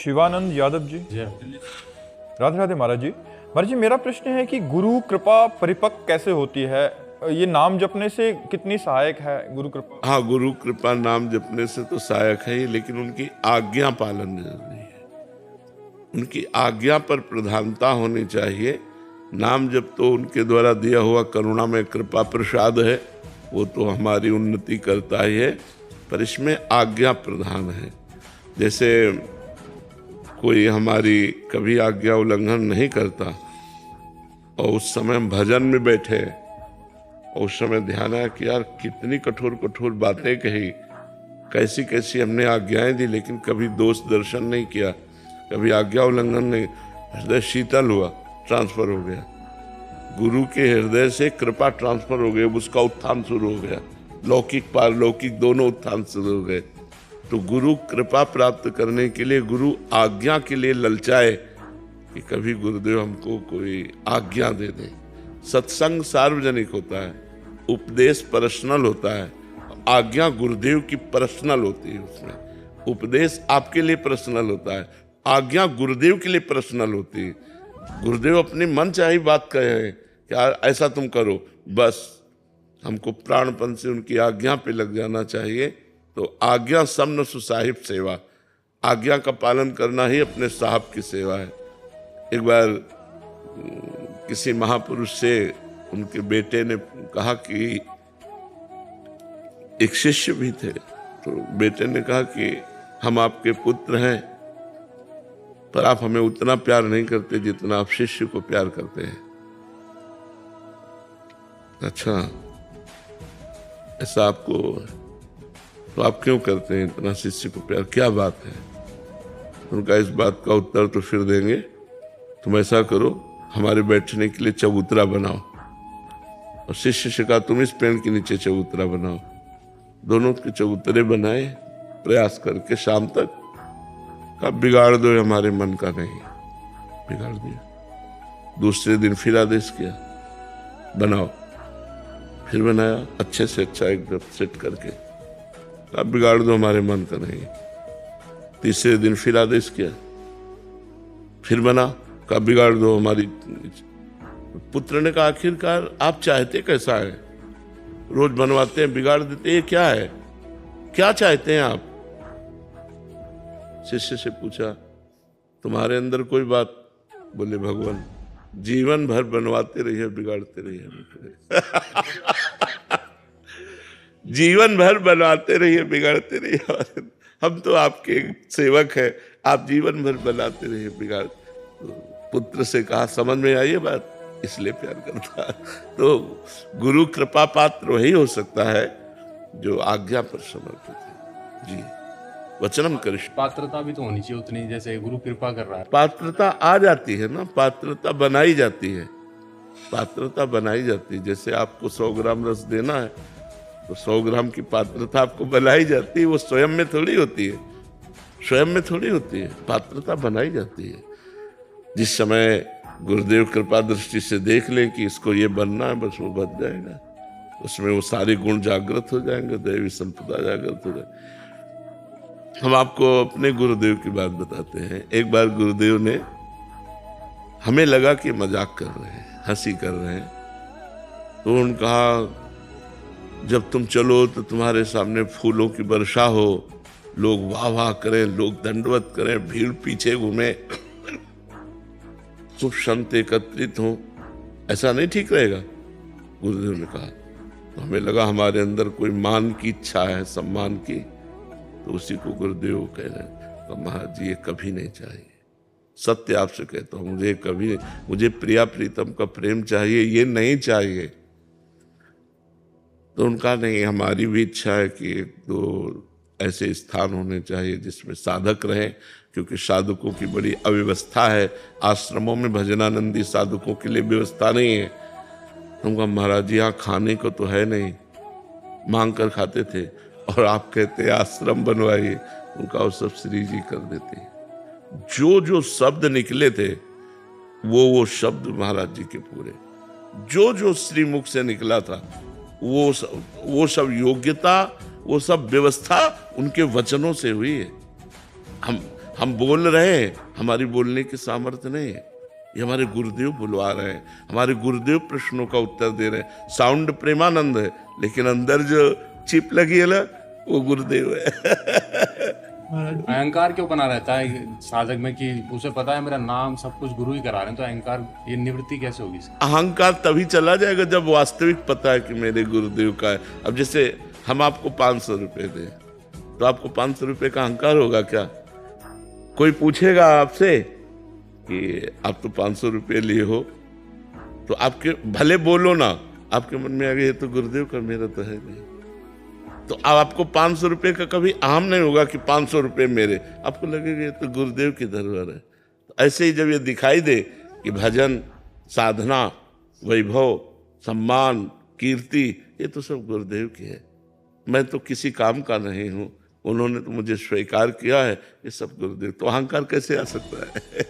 शिवानंद यादव जी। जी। राधे राधे महाराज जी। महाराज जी, मेरा प्रश्न है कि गुरु कृपा परिपक्व कैसे होती है? ये नाम जपने से कितनी सहायक है गुरु कृपा? हाँ, गुरु कृपा नाम जपने से तो सहायक है ही, लेकिन उनकी आज्ञा पालन जरूरी है। उनकी आज्ञा पर प्रधानता होनी चाहिए। नाम जप तो उनके द्वारा दिया हुआ करुणा में कृपा प्रसाद है, वो तो हमारी उन्नति करता ही है, पर इसमें आज्ञा प्रधान है। जैसे कोई हमारी कभी आज्ञा उल्लंघन नहीं करता और उस समय हम भजन में बैठे और उस समय ध्यान आया कि यार कितनी कठोर कठोर बातें कही, कैसी कैसी हमने आज्ञाएं दी, लेकिन कभी दोष दर्शन नहीं किया, कभी आज्ञा उल्लंघन नहीं। हृदय शीतल हुआ, ट्रांसफर हो गया, गुरु के हृदय से कृपा ट्रांसफर हो गया, उसका उत्थान शुरू हो गया, लौकिक पारलौकिक दोनों उत्थान शुरू हो गए। तो गुरु कृपा प्राप्त करने के लिए, गुरु आज्ञा के लिए ललचाए कि कभी गुरुदेव हमको कोई आज्ञा दे दें। सत्संग सार्वजनिक होता है, उपदेश पर्सनल होता है, आज्ञा गुरुदेव की पर्सनल होती है। उसमें उपदेश आपके लिए पर्सनल होता है, आज्ञा गुरुदेव के लिए पर्सनल होती है। गुरुदेव अपनी मन चाही बात कहे कि ऐसा तुम करो, बस हमको प्राणपन से उनकी आज्ञा पे लग जाना चाहिए। तो आज्ञा समन सुसाहिब सेवा, आज्ञा का पालन करना ही अपने साहब की सेवा है। एक बार किसी महापुरुष से उनके बेटे ने कहा कि एक शिष्य भी थे, तो बेटे ने कहा कि हम आपके पुत्र हैं, पर आप हमें उतना प्यार नहीं करते जितना आप शिष्य को प्यार करते हैं। अच्छा, ऐसा आपको, तो आप क्यों करते हैं इतना शिष्य को प्यार, क्या बात है? उनका इस बात का उत्तर तो फिर देंगे। तुम ऐसा करो, हमारे बैठने के लिए चबूतरा बनाओ, और शिष्य से कहा तुम इस पेड़ के नीचे चबूतरा बनाओ। दोनों के चबूतरे बनाए, प्रयास करके शाम तक का बिगाड़ दो, हमारे मन का नहीं, बिगाड़ दिया। दूसरे दिन फिर आदेश किया बनाओ, फिर बनाया अच्छे से अच्छा एकदम सेट करके, अब बिगाड़ दो, हमारे मन का नहीं। तीसरे दिन फिर आदेश किया, फिर बना, का बिगाड़ दो हमारी। पुत्र ने कहा आखिरकार आप चाहते कैसा है? रोज बनवाते हैं बिगाड़ देते, ये क्या है, क्या चाहते हैं आप? शिष्य से पूछा तुम्हारे अंदर कोई बात? बोले भगवान जीवन भर बनवाते रहिए बिगाड़ते रहिए। जीवन भर बनवाते रहिए बिगाड़ते रहिए, हम तो आपके सेवक हैं, आप जीवन भर बनाते रहिए बिगाड़। पुत्र से कहा समझ में आई ये बात, इसलिए प्यार करता है। तो गुरु कृपा पात्र वही हो सकता है जो आज्ञा पर समर्पित है। जी, वचनम कृष्ण। पात्रता भी तो होनी चाहिए उतनी, जैसे गुरु कृपा कर रहा है। पात्रता आ जाती है ना, पात्रता बनाई जाती है, पात्रता बनाई जाती है। जैसे आपको 100 ग्राम रस देना है तो 100 ग्राम की पात्रता आपको बनाई जाती है, वो स्वयं में थोड़ी होती है, स्वयं में थोड़ी होती है, पात्रता बनाई जाती है। जिस समय गुरुदेव कृपा दृष्टि से देख लें कि इसको ये बनना है, बस वो बन जाएगा, उसमें वो सारे गुण जागृत हो जाएंगे, दैवी संपदा जागृत हो जाएगी। हम आपको अपने गुरुदेव की बात बताते हैं। एक बार गुरुदेव ने, हमें लगा कि मजाक कर रहे हैं, हंसी कर रहे हैं, तो उन्होंने कहा जब तुम चलो तो तुम्हारे सामने फूलों की वर्षा हो, लोग वाह वाह करें, लोग दंडवत करें, भीड़ पीछे घूमे, खूब संत एकत्रित हो, ऐसा नहीं ठीक रहेगा? गुरुदेव ने कहा। तो हमें लगा हमारे अंदर कोई मान की इच्छा है, सम्मान की, तो उसी को गुरुदेव कह रहे हैं। तो महाराज जी ये कभी नहीं चाहिए, सत्य आपसे कहता हूँ, मुझे कभी, मुझे प्रिया प्रीतम का प्रेम चाहिए, ये नहीं चाहिए। तो उनका नहीं, हमारी भी इच्छा है कि 1-2 ऐसे स्थान होने चाहिए जिसमें साधक रहें, क्योंकि साधकों की बड़ी अव्यवस्था है, आश्रमों में भजनानंदी साधकों के लिए व्यवस्था नहीं है। उनका महाराज जी यहाँ खाने को तो है नहीं, मांग कर खाते थे, और आप कहते आश्रम बनवाइए, उनका वो सब श्री जी कर देते हैं। जो जो शब्द निकले थे वो शब्द महाराज जी के पूरे, जो जो श्री मुख से निकला था वो सब योग्यता, वो सब व्यवस्था उनके वचनों से हुई है। हम बोल रहे हैं, हमारी बोलने की सामर्थ्य नहीं है, ये हमारे गुरुदेव बुलवा रहे हैं, हमारे गुरुदेव प्रश्नों का उत्तर दे रहे हैं। साउंड प्रेमानंद है, लेकिन अंदर जो चिप लगी है ना, वो गुरुदेव है। अहंकार क्यों बना रहता है साधक में कि उसे पता है मेरा नाम सब कुछ गुरु ही करा रहे हैं, तो अहंकार ये निवृत्ति कैसे होगी इसकी? अहंकार तभी चला जाएगा जब वास्तविक पता है कि मेरे गुरुदेव का है। अब जैसे हम आपको 500 रुपए दें, तो आपको 500 रुपए का अहंकार होगा क्या? कोई पूछेगा आपसे कि आप तो 500 रुपये लिए हो, तो आपके भले बोलो ना, आपके मन में आ गया ये तो गुरुदेव का, मेरा तो है नहीं। तो अब आपको 500 रुपये का कभी अहम नहीं होगा कि 500 रुपये मेरे, आपको लगेगा ये तो गुरुदेव की धरोहर है। तो ऐसे ही जब ये दिखाई दे कि भजन, साधना, वैभव, सम्मान, कीर्ति, ये तो सब गुरुदेव की है, मैं तो किसी काम का नहीं हूँ, उन्होंने तो मुझे स्वीकार किया है, ये सब गुरुदेव, तो अहंकार कैसे आ सकता है?